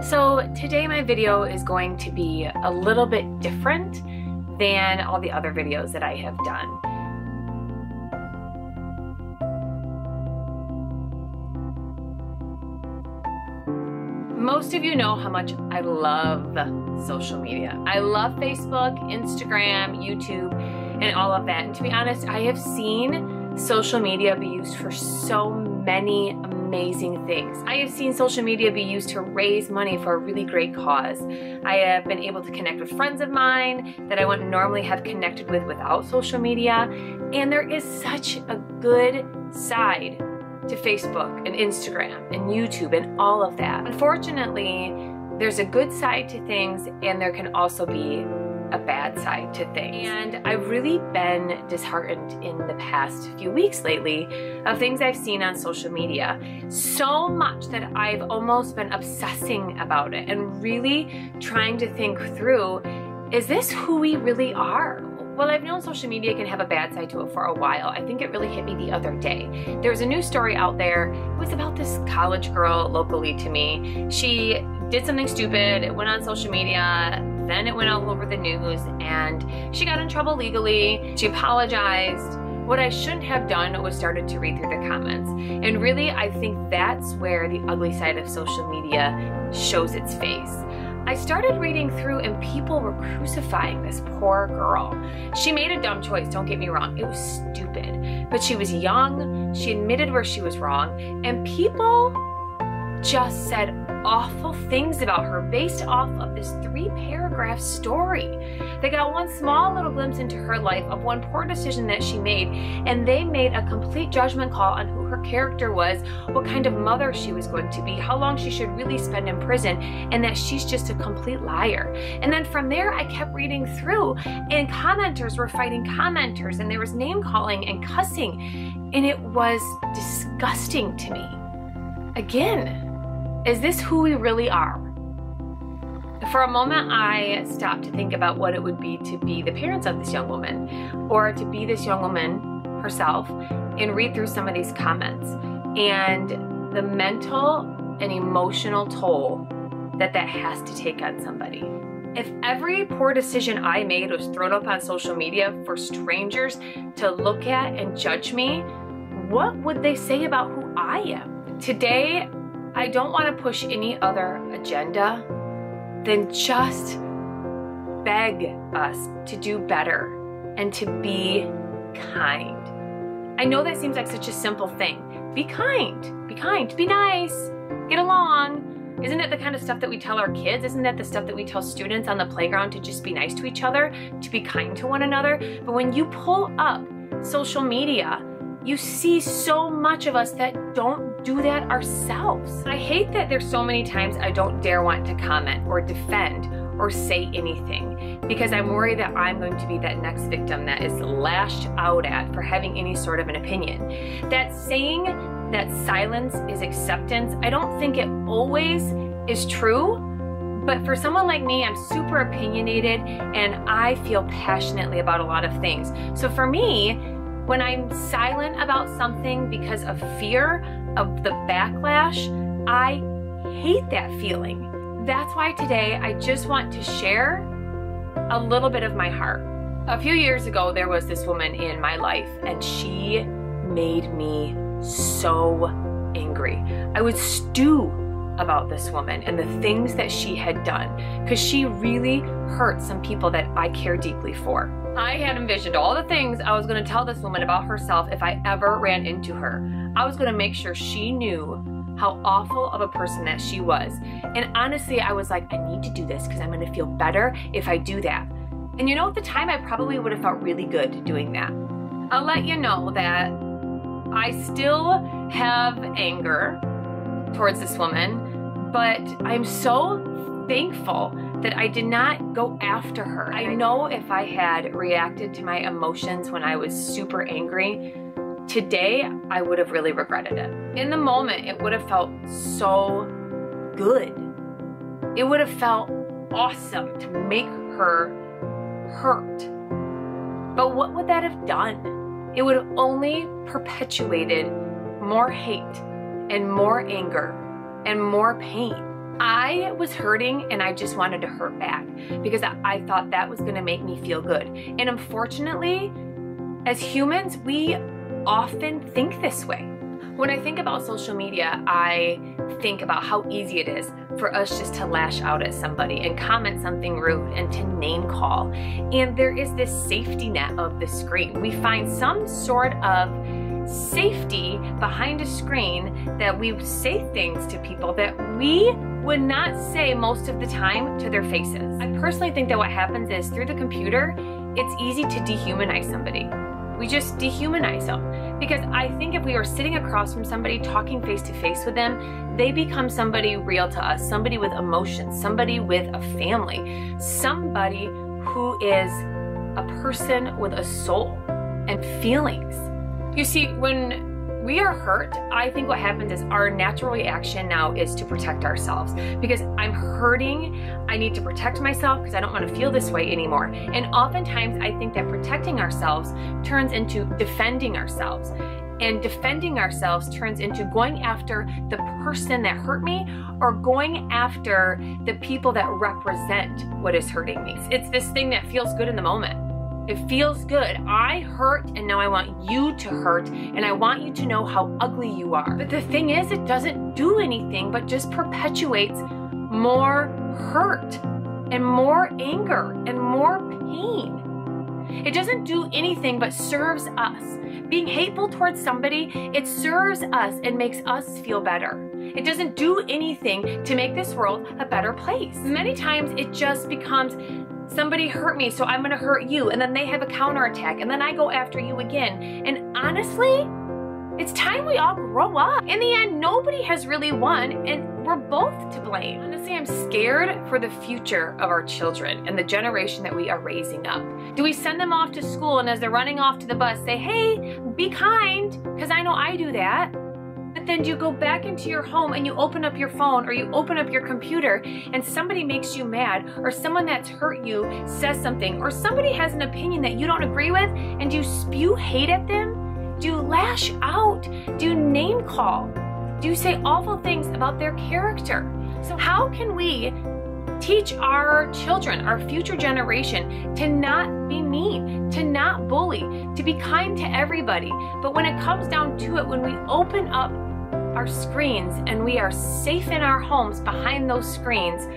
So today my video is going to be a little bit different than all the other videos that I have done. Most of you know how much I love social media. I love Facebook, Instagram, YouTube, and all of that. And to be honest, I have seen social media be used for so many amazing things. I have seen social media be used to raise money for a really great cause. I have been able to connect with friends of mine that I wouldn't normally have connected with without social media. And there is such a good side to Facebook and Instagram and YouTube and all of that. Unfortunately, there's a good side to things and there can also be a bad side to things. And I've really been disheartened in the past few weeks lately of things I've seen on social media. So much that I've almost been obsessing about it and really trying to think through, is this who we really are? Well, I've known social media can have a bad side to it for a while. I think it really hit me the other day. There's a new story out there. It was about this college girl locally to me. She did something stupid. It went on social media. Then it went all over the news and she got in trouble legally. She apologized. What I shouldn't have done was started to read through the comments. And really, I think that's where the ugly side of social media shows its face. I started reading through and people were crucifying this poor girl. She made a dumb choice, don't get me wrong. It was stupid, but she was young. She admitted where she was wrong, and people just said awful things about her based off of this 3-paragraph story. They got one small little glimpse into her life of one poor decision that she made, and they made a complete judgment call on who her character was, what kind of mother she was going to be, how long she should really spend in prison, and that she's just a complete liar. And then from there, I kept reading through, and commenters were fighting commenters, and there was name calling and cussing, and it was disgusting to me. Again, is this who we really are? For a moment, I stopped to think about what it would be to be the parents of this young woman, or to be this young woman herself and read through some of these comments and the mental and emotional toll that that has to take on somebody. If every poor decision I made was thrown up on social media for strangers to look at and judge me, what would they say about who I am? Today, I don't want to push any other agenda than just beg us to do better and to be kind. I know that seems like such a simple thing. Be kind, be nice, get along. Isn't it the kind of stuff that we tell our kids? Isn't that the stuff that we tell students on the playground, to just be nice to each other, to be kind to one another? But when you pull up social media, you see so much of us that don't do that ourselves. I hate that there's so many times I don't dare want to comment or defend or say anything because I'm worried that I'm going to be that next victim that is lashed out at for having any sort of an opinion. That saying that silence is acceptance, I don't think it always is true, but for someone like me, I'm super opinionated and I feel passionately about a lot of things. So for me, when I'm silent about something because of fear of the backlash, I hate that feeling. That's why today I just want to share a little bit of my heart. A few years ago, there was this woman in my life and she made me so angry. I would stew about this woman and the things that she had done because she really hurt some people that I care deeply for. I had envisioned all the things I was going to tell this woman about herself if I ever ran into her. I was going to make sure she knew how awful of a person that she was. And honestly, I was like, I need to do this because I'm going to feel better if I do that. And you know, at the time, I probably would have felt really good doing that. I'll let you know that I still have anger towards this woman, but I'm so thankful that I did not go after her. I know if I had reacted to my emotions when I was super angry, today I would have really regretted it. In the moment, it would have felt so good. It would have felt awesome to make her hurt. But what would that have done? It would have only perpetuated more hate and more anger and more pain. I was hurting and I just wanted to hurt back because I thought that was going to make me feel good. And unfortunately, as humans, we often think this way. When I think about social media, I think about how easy it is for us just to lash out at somebody and comment something rude and to name call. And there is this safety net of the screen. We find some sort of safety behind a screen that we say things to people that we would not say most of the time to their faces. I personally think that what happens is through the computer, it's easy to dehumanize somebody. We just dehumanize them. Because I think if we were sitting across from somebody, talking face to face with them, they become somebody real to us, somebody with emotions, somebody with a family, somebody who is a person with a soul and feelings. You see, when we are hurt, I think what happens is our natural reaction now is to protect ourselves. Because I'm hurting, I need to protect myself because I don't want to feel this way anymore. And oftentimes I think that protecting ourselves turns into defending ourselves. And defending ourselves turns into going after the person that hurt me or going after the people that represent what is hurting me. It's this thing that feels good in the moment. It feels good. I hurt and now I want you to hurt and I want you to know how ugly you are. But the thing is, it doesn't do anything but just perpetuates more hurt and more anger and more pain. It doesn't do anything but serves us. Being hateful towards somebody, it serves us and makes us feel better. It doesn't do anything to make this world a better place. Many times it just becomes, somebody hurt me, so I'm gonna hurt you, and then they have a counterattack, and then I go after you again. And honestly, it's time we all grow up. In the end, nobody has really won, and we're both to blame. Honestly, I'm scared for the future of our children and the generation that we are raising up. Do we send them off to school, and as they're running off to the bus, say, hey, be kind, because I know I do that. But then you go back into your home and you open up your phone or you open up your computer and somebody makes you mad, or someone that's hurt you says something, or somebody has an opinion that you don't agree with, and do you spew hate at them? Do you lash out? Do you name call? Do you say awful things about their character? So how can we teach our children, our future generation, to not be mean, to not bully, to be kind to everybody? But when it comes down to it, when we open up our screens and we are safe in our homes behind those screens,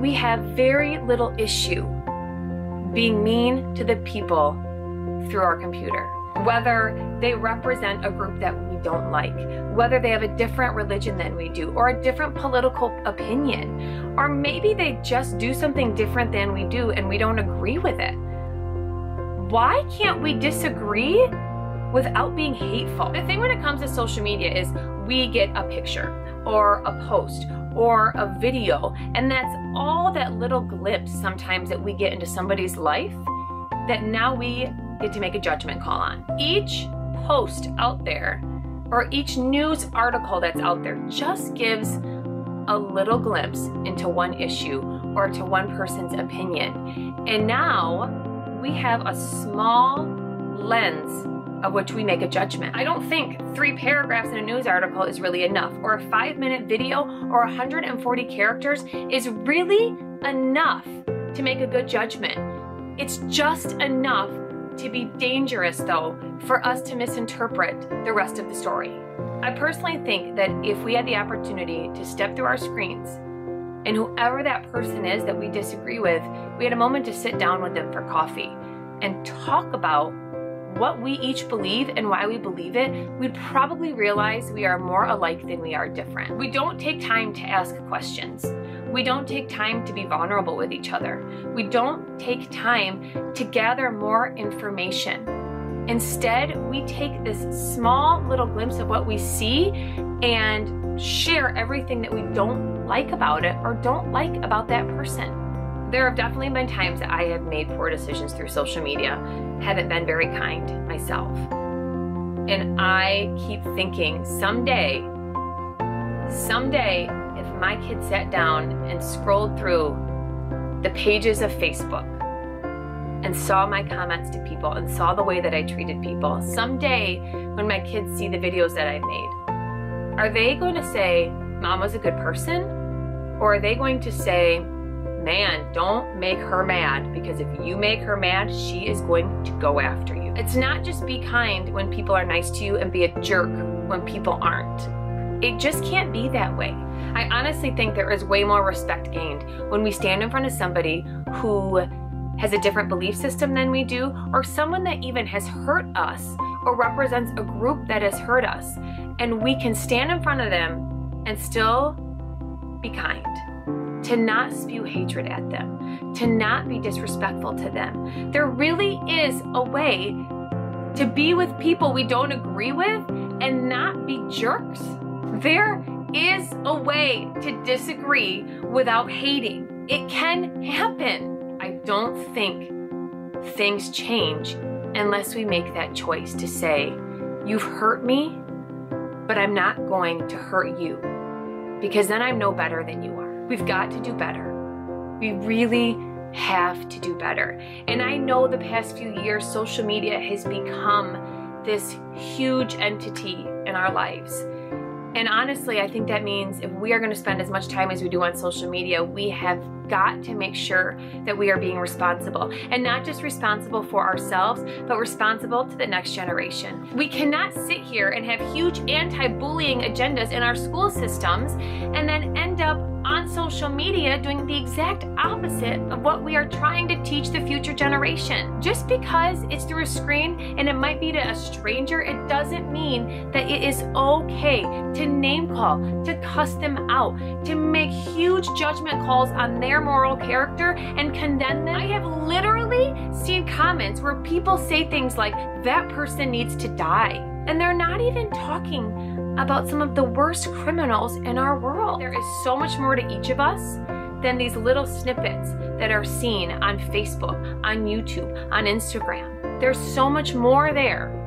we have very little issue being mean to the people through our computer. Whether they represent a group that we don't like, whether they have a different religion than we do, or a different political opinion, or maybe they just do something different than we do and we don't agree with it. Why can't we disagree without being hateful? The thing when it comes to social media is we get a picture or a post or a video, and that's all that little glimpse sometimes that we get into somebody's life that now we get to make a judgment call on. Each post out there or each news article that's out there just gives a little glimpse into one issue or to one person's opinion. And now we have a small lens of which we make a judgment. I don't think 3 paragraphs in a news article is really enough, or a 5-minute video or 140 characters is really enough to make a good judgment. It's just enough to be dangerous, though, for us to misinterpret the rest of the story. I personally think that if we had the opportunity to step through our screens and whoever that person is that we disagree with, we had a moment to sit down with them for coffee and talk about what we each believe and why we believe it, we'd probably realize we are more alike than we are different. We don't take time to ask questions. We don't take time to be vulnerable with each other. We don't take time to gather more information. Instead, we take this small little glimpse of what we see and share everything that we don't like about it or don't like about that person. There have definitely been times that I have made poor decisions through social media, haven't been very kind myself. And I keep thinking someday, if my kid sat down and scrolled through the pages of Facebook and saw my comments to people and saw the way that I treated people, someday when my kids see the videos that I made, are they going to say, Mom was a good person? Or are they going to say, man, don't make her mad, because if you make her mad, she is going to go after you. It's not just be kind when people are nice to you and be a jerk when people aren't. It just can't be that way. I honestly think there is way more respect gained when we stand in front of somebody who has a different belief system than we do, or someone that even has hurt us or represents a group that has hurt us, and we can stand in front of them and still be kind. To not spew hatred at them, to not be disrespectful to them. There really is a way to be with people we don't agree with and not be jerks. There is a way to disagree without hating. It can happen. I don't think things change unless we make that choice to say, you've hurt me, but I'm not going to hurt you, because then I'm no better than you are. We've got to do better. We really have to do better. And I know the past few years, social media has become this huge entity in our lives. And honestly, I think that means if we are going to spend as much time as we do on social media, we have got to make sure that we are being responsible. And not just responsible for ourselves, but responsible to the next generation. We cannot sit here and have huge anti-bullying agendas in our school systems and then end up on social media doing the exact opposite of what we are trying to teach the future generation. Just because it's through a screen and it might be to a stranger, it doesn't mean that it is okay to name call, to cuss them out, to make huge judgment calls on their moral character and condemn them. I have literally seen comments where people say things like, that person needs to die. And they're not even talking about some of the worst criminals in our world. There is so much more to each of us than these little snippets that are seen on Facebook, on YouTube, on Instagram. There's so much more there.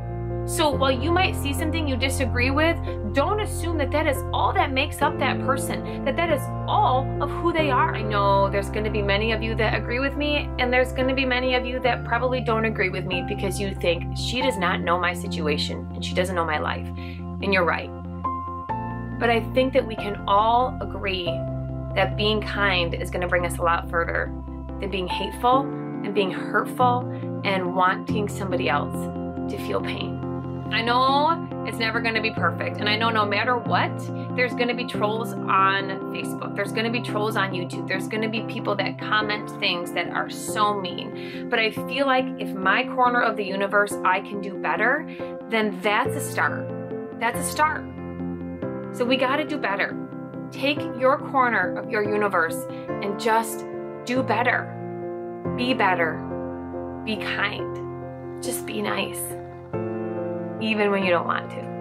So while you might see something you disagree with, don't assume that that is all that makes up that person, that that is all of who they are. I know there's going to be many of you that agree with me, and there's going to be many of you that probably don't agree with me because you think, she does not know my situation and she doesn't know my life. And you're right. But I think that we can all agree that being kind is going to bring us a lot further than being hateful and being hurtful and wanting somebody else to feel pain. I know it's never going to be perfect, and I know no matter what, there's going to be trolls on Facebook, there's going to be trolls on YouTube, there's going to be people that comment things that are so mean. But I feel like if my corner of the universe I can do better, then that's a start. That's a start. So we got to do better. Take your corner of your universe and just do better. Be better. Be kind. Just be nice. Even when you don't want to.